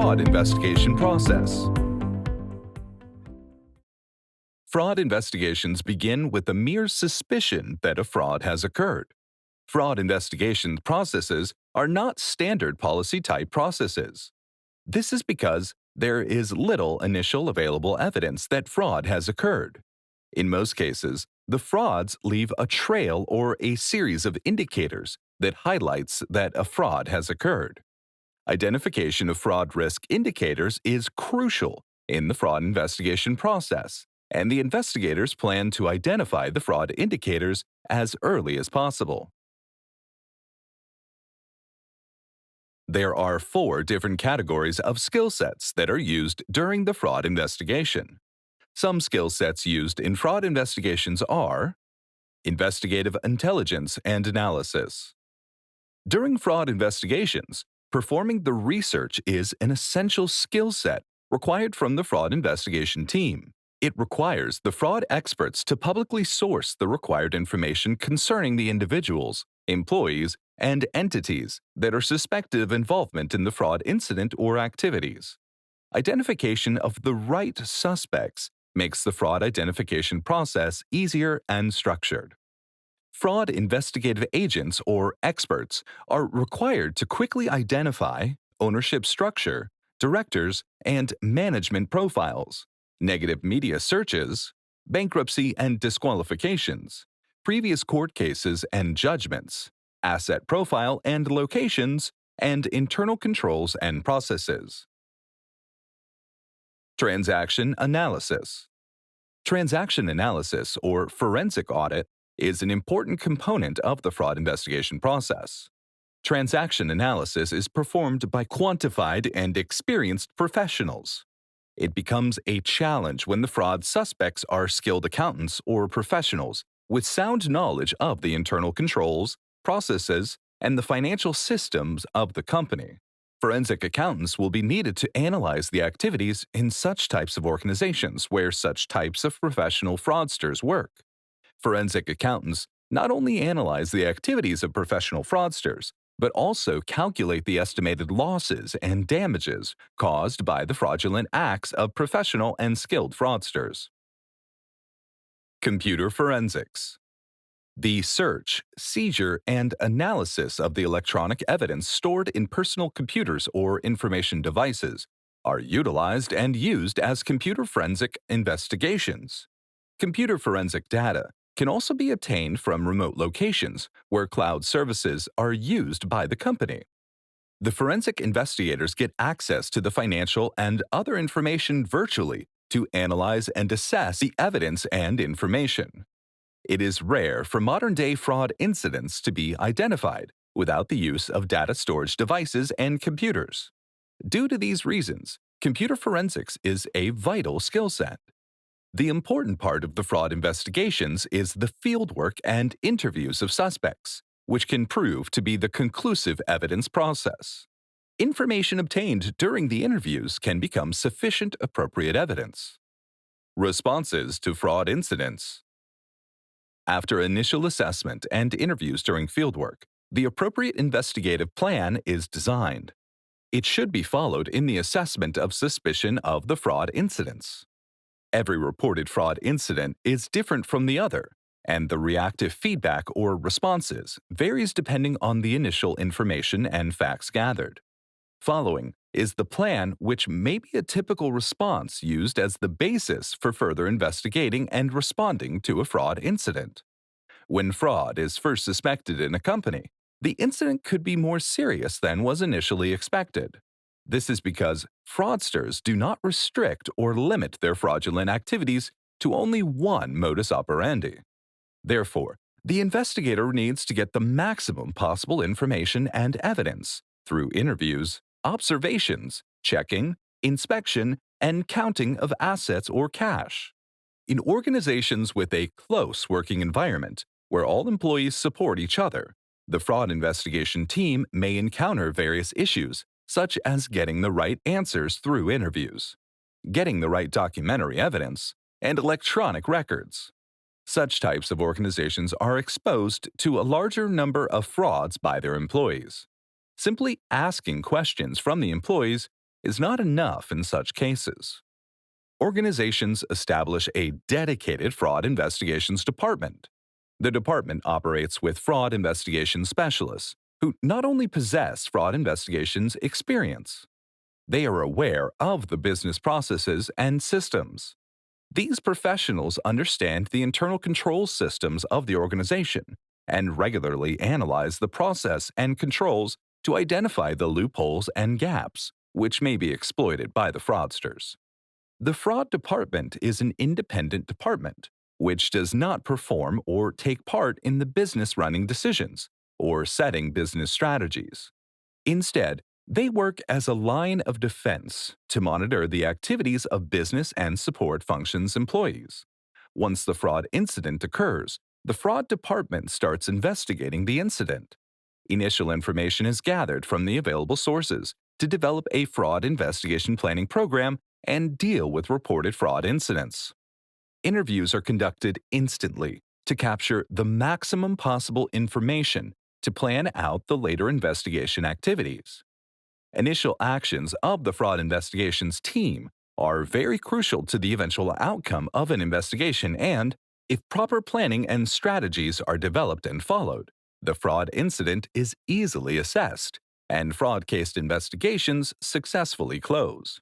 fraud investigation process. Fraud investigations begin with a mere suspicion that a fraud has occurred. Fraud investigation processes are not standard policy-type processes. This is because there is little initial available evidence that fraud has occurred. In most cases, the frauds leave a trail or a series of indicators that highlights that a fraud has occurred. Identification of fraud risk indicators is crucial in the fraud investigation process, and the investigators plan to identify the fraud indicators as early as possible. There are 4 different categories of skill sets that are used during the fraud investigation. Some skill sets used in fraud investigations are investigative intelligence and analysis. During fraud investigations, performing the research is an essential skill set required from the fraud investigation team. It requires the fraud experts to publicly source the required information concerning the individuals, employees, and entities that are suspected of involvement in the fraud incident or activities. Identification of the right suspects makes the fraud identification process easier and structured. Fraud investigative agents or experts are required to quickly identify ownership structure, directors, and management profiles, negative media searches, bankruptcy and disqualifications, previous court cases and judgments, asset profile and locations, and internal controls and processes. Transaction analysis. Transaction analysis, or forensic audit, is an important component of the fraud investigation process. Transaction analysis is performed by quantified and experienced professionals. It becomes a challenge when the fraud suspects are skilled accountants or professionals with sound knowledge of the internal controls, processes, and the financial systems of the company. Forensic accountants will be needed to analyze the activities in such types of organizations where such types of professional fraudsters work. Forensic accountants not only analyze the activities of professional fraudsters, but also calculate the estimated losses and damages caused by the fraudulent acts of professional and skilled fraudsters. Computer forensics. The search, seizure, and analysis of the electronic evidence stored in personal computers or information devices are utilized and used as computer forensic investigations. Computer forensic data can also be obtained from remote locations where cloud services are used by the company. The forensic investigators get access to the financial and other information virtually to analyze and assess the evidence and information. It is rare for modern-day fraud incidents to be identified without the use of data storage devices and computers. Due to these reasons, computer forensics is a vital skill set. The important part of the fraud investigations is the fieldwork and interviews of suspects, which can prove to be the conclusive evidence process. Information obtained during the interviews can become sufficient appropriate evidence. Responses to fraud incidents. After initial assessment and interviews during fieldwork, the appropriate investigative plan is designed. It should be followed in the assessment of suspicion of the fraud incidents. Every reported fraud incident is different from the other, and the reactive feedback or responses varies depending on the initial information and facts gathered. Following is the plan, which may be a typical response used as the basis for further investigating and responding to a fraud incident. When fraud is first suspected in a company, the incident could be more serious than was initially expected. This is because fraudsters do not restrict or limit their fraudulent activities to only one modus operandi. Therefore, the investigator needs to get the maximum possible information and evidence through interviews, observations, checking, inspection, and counting of assets or cash. In organizations with a close working environment, where all employees support each other, the fraud investigation team may encounter various issues, such as getting the right answers through interviews, getting the right documentary evidence, and electronic records. Such types of organizations are exposed to a larger number of frauds by their employees. Simply asking questions from the employees is not enough in such cases. Organizations establish a dedicated fraud investigations department. The department operates with fraud investigation specialists who not only possess fraud investigations experience, they are aware of the business processes and systems. These professionals understand the internal control systems of the organization and regularly analyze the process and controls to identify the loopholes and gaps which may be exploited by the fraudsters. The fraud department is an independent department which does not perform or take part in the business running decisions or setting business strategies. Instead, they work as a line of defense to monitor the activities of business and support functions employees. Once the fraud incident occurs, the fraud department starts investigating the incident. Initial information is gathered from the available sources to develop a fraud investigation planning program and deal with reported fraud incidents. Interviews are conducted instantly to capture the maximum possible information to plan out the later investigation activities. Initial actions of the fraud investigations team are very crucial to the eventual outcome of an investigation, and if proper planning and strategies are developed and followed, the fraud incident is easily assessed and fraud case investigations successfully close.